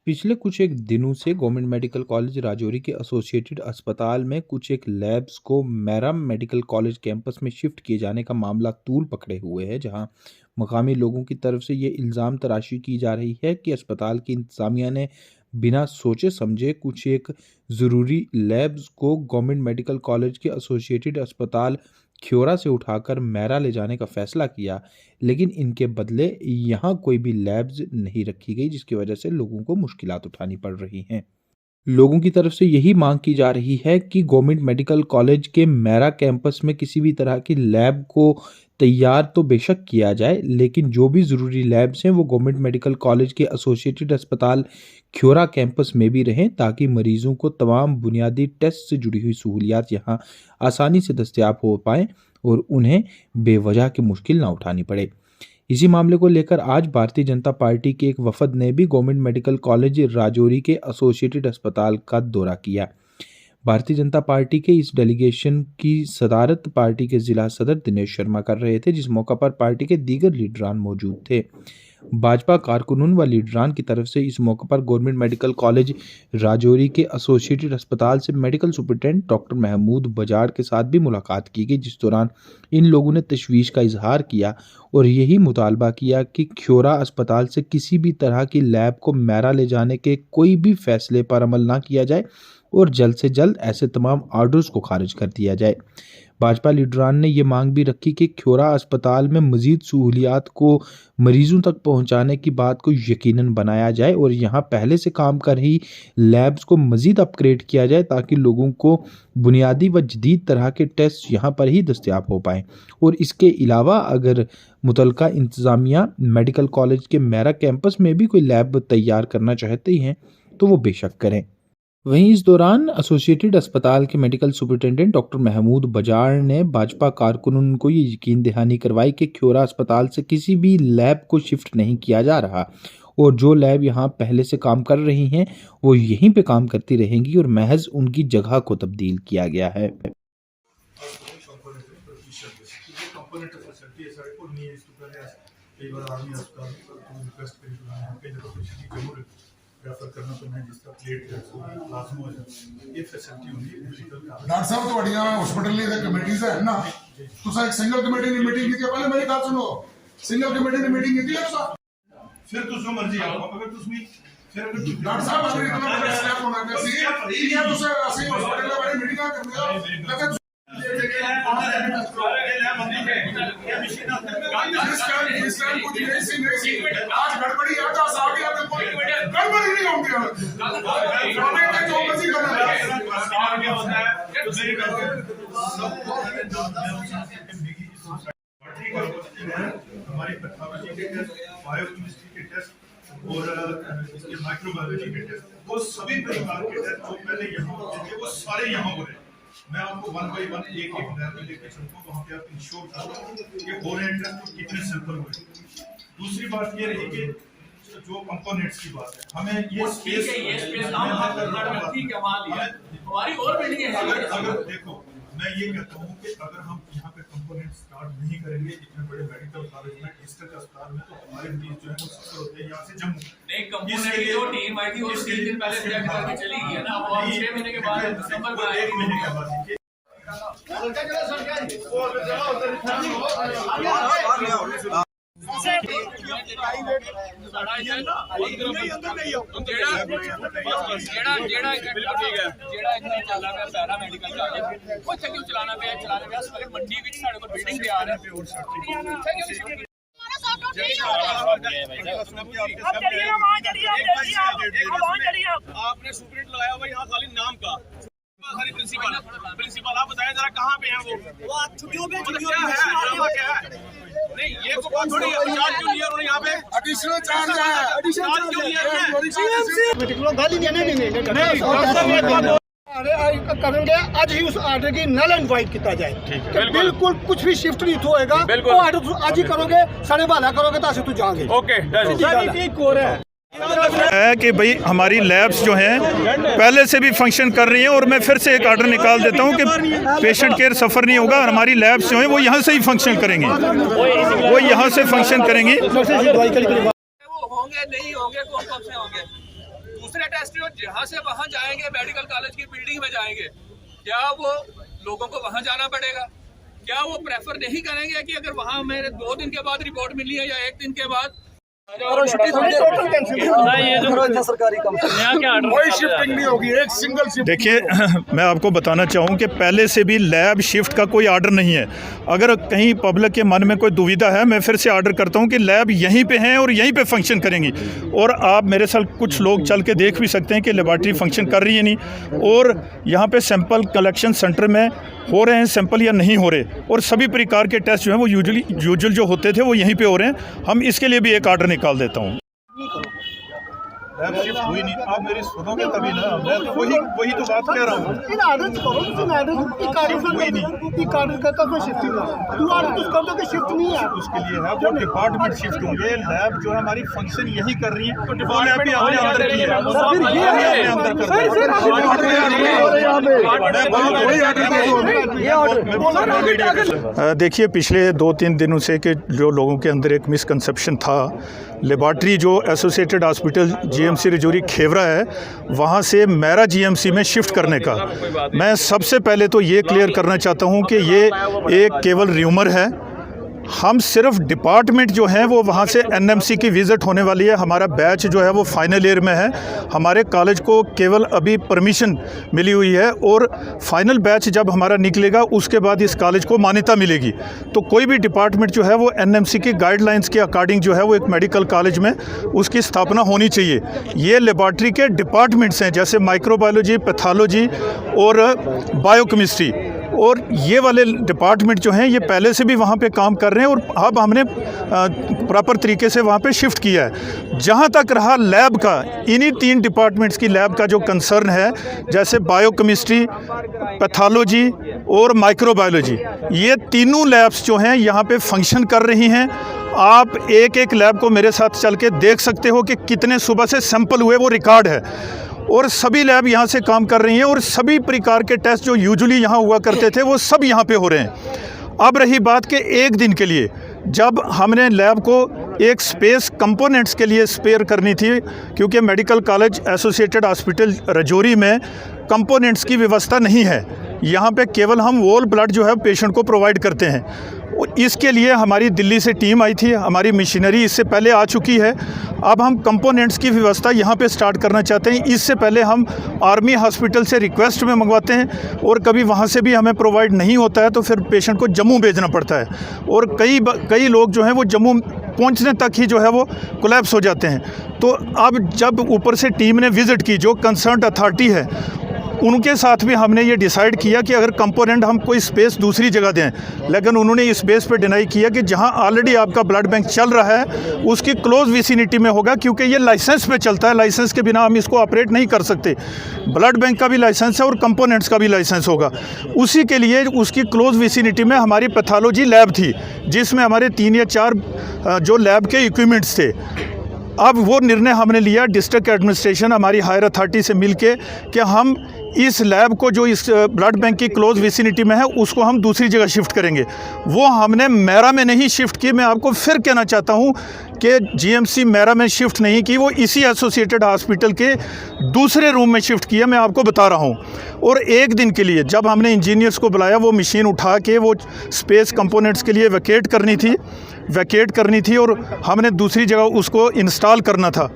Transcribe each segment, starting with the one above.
पिछले कुछ एक दिनों से गवर्नमेंट मेडिकल कॉलेज राजौरी के एसोसिएटेड अस्पताल में कुछ एक लैब्स को मैराम मेडिकल कॉलेज कैंपस में शिफ्ट किए जाने का मामला तूल पकड़े हुए है, जहां मकामी लोगों की तरफ से ये इल्ज़ाम तराशी की जा रही है कि अस्पताल की इंतजामिया ने बिना सोचे समझे कुछ एक ज़रूरी लैब्स को गवर्नमेंट मेडिकल कॉलेज के एसोसिएटेड अस्पताल ख्योरा से उठाकर मैरा ले जाने का फैसला किया, लेकिन इनके बदले यहाँ कोई भी लैब्स नहीं रखी गई, जिसकी वजह से लोगों को मुश्किलात उठानी पड़ रही हैं। लोगों की तरफ से यही मांग की जा रही है कि गवर्नमेंट मेडिकल कॉलेज के मैरा कैंपस में किसी भी तरह की लैब को तैयार तो बेशक किया जाए, लेकिन जो भी ज़रूरी लैब्स हैं वो गवर्नमेंट मेडिकल कॉलेज के एसोसिएटेड अस्पताल ख्योरा कैंपस में भी रहें, ताकि मरीजों को तमाम बुनियादी टेस्ट से जुड़ी हुई सहूलियात यहाँ आसानी से दस्तयाब हो पाएँ और उन्हें बेवजह की मुश्किल ना उठानी पड़े। इसी मामले को लेकर आज भारतीय जनता पार्टी के एक वफद ने भी गवर्नमेंट मेडिकल कॉलेज राजौरी के एसोसिएटेड अस्पताल का दौरा किया। भारतीय जनता पार्टी के इस डेलीगेशन की सदारत पार्टी के जिला सदर दिनेश शर्मा कर रहे थे, जिस मौका पर पार्टी के दीगर लीडरान मौजूद थे। भाजपा कारकुनों व लीडरान की तरफ से इस मौके पर गवर्नमेंट मेडिकल कॉलेज राजौरी के एसोसिएटेड अस्पताल से medical superintendent doctor Mahmood Bajad के साथ भी मुलाकात की गई, जिस दौरान इन लोगों ने तशवीश का इजहार किया और यही मुतालबा किया कि ख्योरा अस्पताल से किसी भी तरह की लैब को मैरा ले जाने के कोई भी फैसले पर अमल ना किया जाए और जल्द से जल्द ऐसे तमाम आर्डर्स को खारिज कर दिया जाए। भाजपा लीडरान ने ये मांग भी रखी कि ख्योरा अस्पताल में मजीद सहूलियात को मरीजों तक पहुंचाने की बात को यकीनन बनाया जाए और यहाँ पहले से काम कर रही लैब्स को मजीद अपग्रेड किया जाए, ताकि लोगों को बुनियादी व जदीद तरह के टेस्ट यहाँ पर ही दस्तयाब हो पाएँ। और इसके अलावा अगर मुतलका इंतज़ामिया मेडिकल कॉलेज के मैरा कैंपस में भी कोई लैब तैयार करना चाहते हैं तो वो बेशक करें। वहीं इस दौरान एसोसिएटेड अस्पताल के medical superintendent doctor Mahmood Bajad ने भाजपा कारकुनों को ये यकीन दहानी करवाई कि ख्योरा अस्पताल से किसी भी लैब को शिफ्ट नहीं किया जा रहा और जो लैब यहाँ पहले से काम कर रही हैं वो यहीं पे काम करती रहेंगी और महज उनकी जगह को तब्दील किया गया है। रेफर करना तो मैं जिसका प्लेट लाजम हो जाए ये फैसिलिटी होगी मेडिकल का। डॉक्टर साहब ਤੁਹਾਡੀਆਂ ਹਸਪੀਟਲ ਦੀ ਕਮੇਟੀਜ਼ ਹੈ ਨਾ, ਤੁਸੀਂ ਇੱਕ ਸਿੰਗਲ ਕਮੇਟੀ ਦੀ ਮੀਟਿੰਗ ਕੀਤੀ ਪਹਿਲੇ ਮੇਰੀ ਗੱਲ ਸੁਣੋ, ਸਿੰਗਲ ਕਮੇਟੀ ਦੀ ਮੀਟਿੰਗ ਕੀਤੀ ਹੈ ਤੁਸੀਂ फिर तो जो मर्जी आओ अगर तुम फिर डॉक्टर साहब अगर इतना बड़ा स्टेप होना चाहिए ये ਤੁਸੀਂ ਅਸੀਂ ਹਸਪੀਟਲ ਦੇ ਬਾਰੇ ਮੀਟਿੰਗਾਂ ਕਰਦੇ ਹੋ ਲੇਕਿन इस टाइम कुछ नहीं आज गड़बड़ी है तो साहब यहाँ पे गड़बड़ी नहीं होंगी जो मर्जी करना हमारी पैथोलॉजी के टेस्ट, बायोकेमिस्ट्री के टेस्ट और इसके माइक्रोबायोलॉजी के टेस्ट, वो सभी प्रकार के टेस्ट जो पहले यहाँ होते थे वो सारे यहाँ हो रहे हैं। मैं आपको वन बाई वन एक लैब में लेकर चलता हूँ, वहाँ पे आप इंश्योर करता हूँ कि हो रहे टेस्ट तो कितने सैंपल हुए। दूसरी बात ये रही कि जो कंपोनेंट्स की बात है, हमें ये स्पेस हमारी और बिल्डिंग है। अगर देखो मैं ये कहता हूँ कि अगर हम यहाँ पे कंपोनेंट स्टार्ट नहीं करेंगे इतने बड़े मेडिकल कॉलेज में डिस्ट्रिक्ट अस्पताल में, तो हमारे मरीज जो है वो सफर होते हैं यहाँ से जम्मू। नहीं कंपोनेंट की जो टीम आई थी वो 3 दिन पहले सिलेक्ट करके चली गई है ना, वो 6 महीने के बाद दिसंबर में आएगी। 1 महीने के बाद आपने सुपरिटेंडेंट लगाया हुआ यहाँ खाली नाम का प्रिंसिपल आप बताएं जरा कहाँ पे है वो छुट्टियों पे नहीं ये तो बहुत थोड़ी चार्ज क्यों लिया उन्होंने यहाँ पे एडिशनल चार्ज करेंगे आज ही उस ऑर्डर की नल एंड वाइट किया जाए, बिल्कुल कुछ भी शिफ्ट नहीं होएगा, वो ऑर्डर आज ही करोगे सारे बहाना करोगे तो तू जाओगे। ओके है कि भाई हमारी लैब्स जो हैं पहले से भी फंक्शन कर रही हैं और मैं फिर से एक ऑर्डर निकाल देता हूं कि पेशेंट केयर सफ़र नहीं होगा और हमारी लैब्स जो हैं वो यहां से ही फंक्शन करेंगी, वो यहां से फंक्शन करेंगी। होंगे नहीं होंगे कौन कौन से होंगे दूसरे टेस्ट जो जहाँ से वहाँ जाएंगे, मेडिकल कॉलेज की बिल्डिंग में जाएंगे, क्या वो लोगों को वहाँ जाना पड़ेगा? क्या वो प्रेफर नहीं करेंगे कि अगर वहाँ मेरे 2 दिन के बाद रिपोर्ट मिली है या 1 दिन के बाद? कोई शिफ्टिंग नहीं होगी, एक सिंगल शिफ्ट। देखिए मैं आपको बताना चाहूँ कि पहले से भी लैब शिफ्ट का कोई आर्डर नहीं है। अगर कहीं पब्लिक के मन में कोई दुविधा है, मैं फिर से आर्डर करता हूँ कि लैब यहीं पे हैं और यहीं पे फंक्शन करेंगी। और आप मेरे साथ कुछ लोग चल के देख भी सकते हैं कि लेबॉर्ट्री फंक्शन कर रही है नहीं, और यहाँ पे सैंपल कलेक्शन सेंटर में हो रहे हैं सैंपल या नहीं हो रहे, और सभी प्रकार के टेस्ट जो हैं वो यूजुअल जो होते थे वो यहीं पे हो रहे हैं। हम इसके लिए भी एक आर्डर निकाल देता हूँ। लैब शिफ्ट हुई नहीं, आप मेरी सुनोगे तभी ना। मैं तो वही तो बात कह रहा हूँ। उसके लिए है वो डिपार्टमेंट शिफ्ट होंगे। लैब जो है हमारी फंक्शन यही कर रही है, वो लैब भी हमने अंदर की है। देखिए पिछले 2-3 दिनों से कि जो लोगों के अंदर एक मिसकंसेप्शन था, लेबॉर्ट्री जो associated hospital GMC Rajouri Khevra है वहाँ से मेरा जीएमसी में शिफ्ट करने का, मैं सबसे पहले तो ये क्लियर करना चाहता हूँ कि ये एक केवल र्यूमर है। हम सिर्फ डिपार्टमेंट जो है वो वहाँ से एनएमसी की विज़िट होने वाली है। हमारा बैच जो है वो फाइनल ईयर में है। हमारे कॉलेज को केवल अभी परमिशन मिली हुई है, और फाइनल बैच जब हमारा निकलेगा उसके बाद इस कॉलेज को मान्यता मिलेगी। तो कोई भी डिपार्टमेंट जो है वो एनएमसी की गाइडलाइंस के अकॉर्डिंग जो है वो एक मेडिकल कॉलेज में उसकी स्थापना होनी चाहिए। ये लेबॉर्ट्री के डिपार्टमेंट्स हैं जैसे माइक्रोबायोलॉजी, पैथोलॉजी और बायोकेमिस्ट्री, और ये वाले डिपार्टमेंट जो हैं ये पहले से भी वहाँ पे काम कर रहे हैं, और अब हमने प्रॉपर तरीके से वहाँ पे शिफ्ट किया है। जहाँ तक रहा लैब का, इन्हीं 3 डिपार्टमेंट्स की लैब का जो कंसर्न है, जैसे बायोकेमिस्ट्री, पैथोलॉजी और माइक्रोबायोलॉजी, ये तीनों लैब्स जो हैं यहाँ पे फंक्शन कर रही हैं। आप एक एक लैब को मेरे साथ चल के देख सकते हो कि कितने सुबह से सैंपल हुए, वो रिकॉर्ड है, और सभी लैब यहाँ से काम कर रही हैं, और सभी प्रकार के टेस्ट जो यूजुअली यहाँ हुआ करते थे वो सब यहाँ पे हो रहे हैं। अब रही बात कि एक दिन के लिए जब हमने लैब को एक स्पेस कंपोनेंट्स के लिए स्पेयर करनी थी, क्योंकि medical college associated hospital Rajouri में कंपोनेंट्स की व्यवस्था नहीं है। यहाँ पे केवल हम वोल ब्लड जो है पेशेंट को प्रोवाइड करते हैं। इसके लिए हमारी दिल्ली से टीम आई थी, हमारी मशीनरी इससे पहले आ चुकी है। अब हम कंपोनेंट्स की व्यवस्था यहाँ पे स्टार्ट करना चाहते हैं। इससे पहले हम आर्मी हॉस्पिटल से रिक्वेस्ट में मंगवाते हैं, और कभी वहाँ से भी हमें प्रोवाइड नहीं होता है तो फिर पेशेंट को जम्मू भेजना पड़ता है, और कई लोग जो हैं वो जम्मू पहुँचने तक ही जो है वो कोलैप्स हो जाते हैं। तो अब जब ऊपर से टीम ने विज़िट की, जो कंसर्न अथॉरिटी है उनके साथ भी हमने ये डिसाइड किया कि अगर कंपोनेंट हम कोई स्पेस दूसरी जगह दें, लेकिन उन्होंने इस स्पेस पे डिनाई किया कि जहां ऑलरेडी आपका ब्लड बैंक चल रहा है उसकी क्लोज विसिनिटी में होगा, क्योंकि ये लाइसेंस पे चलता है। लाइसेंस के बिना हम इसको ऑपरेट नहीं कर सकते। ब्लड बैंक का भी लाइसेंस है और कंपोनेंट्स का भी लाइसेंस होगा। उसी के लिए उसकी क्लोज विसिनिटी में हमारी पैथोलॉजी लैब थी, जिसमें हमारे 3 या 4 जो लैब के इक्विपमेंट्स थे। अब वो निर्णय हमने लिया डिस्ट्रिक्ट एडमिनिस्ट्रेशन हमारी हायर अथॉरिटी से मिलके कि हम इस लैब को जो इस ब्लड बैंक की क्लोज विसिनिटी में है उसको हम दूसरी जगह शिफ्ट करेंगे। वो हमने मेरा में नहीं शिफ्ट की। मैं आपको फिर कहना चाहता हूँ कि जीएमसी मेरा में शिफ्ट नहीं की, वो इसी एसोसिएटेड हॉस्पिटल के दूसरे रूम में शिफ्ट किया। मैं आपको बता रहा हूँ। और एक दिन के लिए जब हमने इंजीनियर्स को बुलाया, वो मशीन उठा के वो स्पेस कंपोनेंट्स के लिए वैकेट करनी थी और हमने दूसरी जगह उसको इंस्टॉल करना था।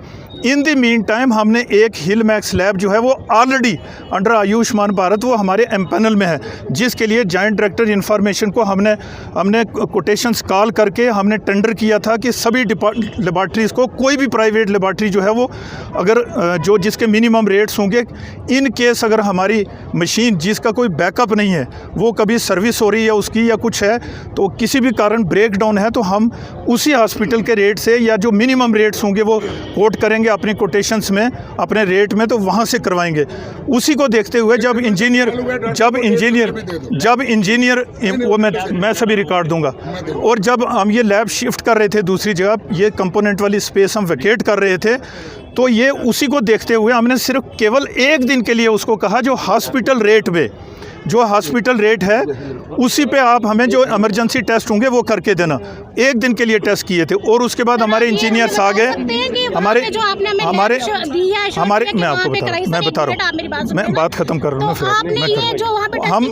इन द मीन टाइम हमने एक हिल मैक्स लैब जो है वो ऑलरेडी अंडर आयुष्मान भारत वो हमारे एमपैनल में है, जिसके लिए जॉइंट डायरेक्टर इंफॉर्मेशन को हमने कोटेशंस कॉल करके हमने टेंडर किया था कि सभी लेबॉर्ट्रीज़ को, कोई भी प्राइवेट लेबॉर्ट्री जो है वो अगर जो जिसके मिनिमम रेट्स होंगे, इन केस अगर हमारी मशीन जिसका कोई बैकअप नहीं है, वो कभी सर्विस हो रही है उसकी या कुछ है, तो किसी भी कारण ब्रेक डाउन है, तो हम उसी हॉस्पिटल के रेट से या जो मिनिमम रेट्स होंगे वो कोट करेंगे अपनी कोटेशंस में, अपने रेट में, तो वहाँ से करवाएंगे। उसी को देखते हुए जब इंजीनियर वो मैं सभी रिकॉर्ड दूंगा। और जब हम ये लैब शिफ्ट कर रहे थे दूसरी जगह, ये कंपोनेंट वाली स्पेस हम वैकेट कर रहे थे, तो ये उसी को देखते हुए हमने सिर्फ केवल एक दिन के लिए उसको कहा जो हॉस्पिटल रेट में जो हॉस्पिटल रेट है उसी पे आप हमें जो इमरजेंसी टेस्ट होंगे वो करके देना। एक दिन के लिए टेस्ट किए थे और उसके बाद हमारे इंजीनियर्स आ गए, हमारे मैं आपको मैं बता रहा हूँ, मैं बात खत्म कर रहा हूँ। हम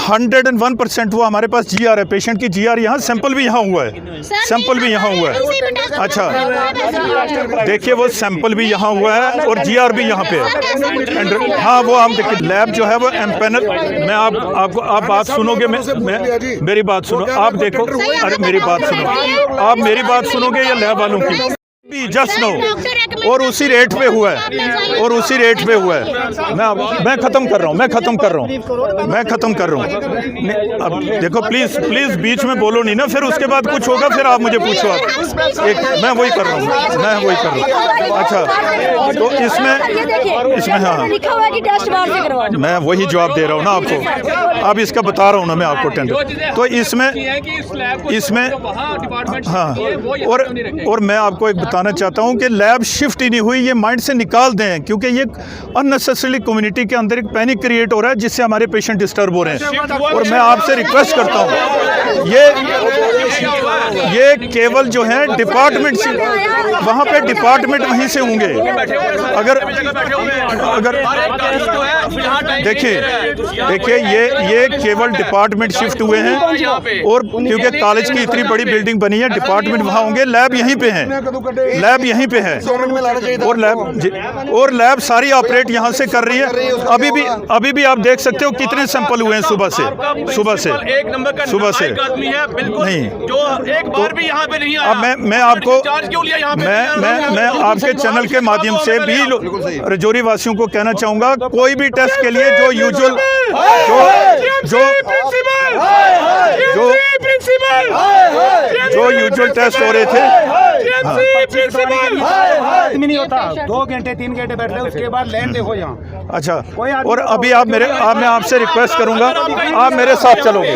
101% वो हमारे पास GR है, पेशेंट की GR यहाँ, सैंपल भी यहाँ हुआ है, सैंपल भी यहाँ हुआ है। अच्छा देखिए वो सैंपल भी यहाँ हुआ है और GR भी यहाँ पे है। हाँ वो हम देखिए लैब जो है वो एम्पैनल, मैं आपको आप बात सुनोगे, मैं मेरी बात सुनो, आप देखो, अरे मेरी बात सुनो, आप मेरी बात सुनोगे या लैब वालों की? जस्ट नो, और उसी रेट पे हुआ है, और उसी रेट पे हुआ है। मैं खत्म कर रहा हूँ, मैं खत्म कर रहा हूँ। अब देखो प्लीज प्लीज बीच में बोलो नहीं ना, फिर उसके बाद कुछ होगा फिर आप मुझे पूछो। आप मैं वही कर रहा हूँ। अच्छा तो इसमें हाँ मैं वही जवाब दे रहा हूँ ना आपको, अब इसका बता रहा हूँ ना मैं आपको टेंडर। तो इसमें हाँ, और मैं आपको एक बताना चाहता हूं कि लैब शिफ्ट ही नहीं हुई, ये माइंड से निकाल दें, क्योंकि ये अननेसेसरी कम्युनिटी के अंदर एक पैनिक क्रिएट हो रहा है जिससे हमारे पेशेंट डिस्टर्ब हो रहे हैं। और मैं आपसे रिक्वेस्ट करता हूं, ये केवल जो है डिपार्टमेंट से, वहां पे डिपार्टमेंट वहीं से होंगे। अगर देखिए ये केवल डिपार्टमेंट शिफ्ट हुए हैं, और क्योंकि कॉलेज की इतनी बड़ी बिल्डिंग बनी है, डिपार्टमेंट वहाँ होंगे, लैब यहीं पे है, लैब यहीं पे है, और लैब सारी ऑपरेट यहाँ से कर रही है। अभी भी आप देख सकते हो कितने सैंपल हुए हैं सुबह से एक नंबर का सुबह से नहीं, जो एक बार भी यहाँ पे नहीं आया। अब मैं आपको मैं आपके चैनल के माध्यम से भी रजौरी वासियों को कहना चाहूंगा, कोई भी टेस्ट के लिए जो यूजुअल जो यूजुअल टेस्ट हो रहे थे, नहीं होता, 2 घंटे 3 घंटे बैठ रहे, उसके बाद लाइन देखो यहाँ। अच्छा और अभी मैं आपसे रिक्वेस्ट करूंगा, आप मेरे साथ चलोगे,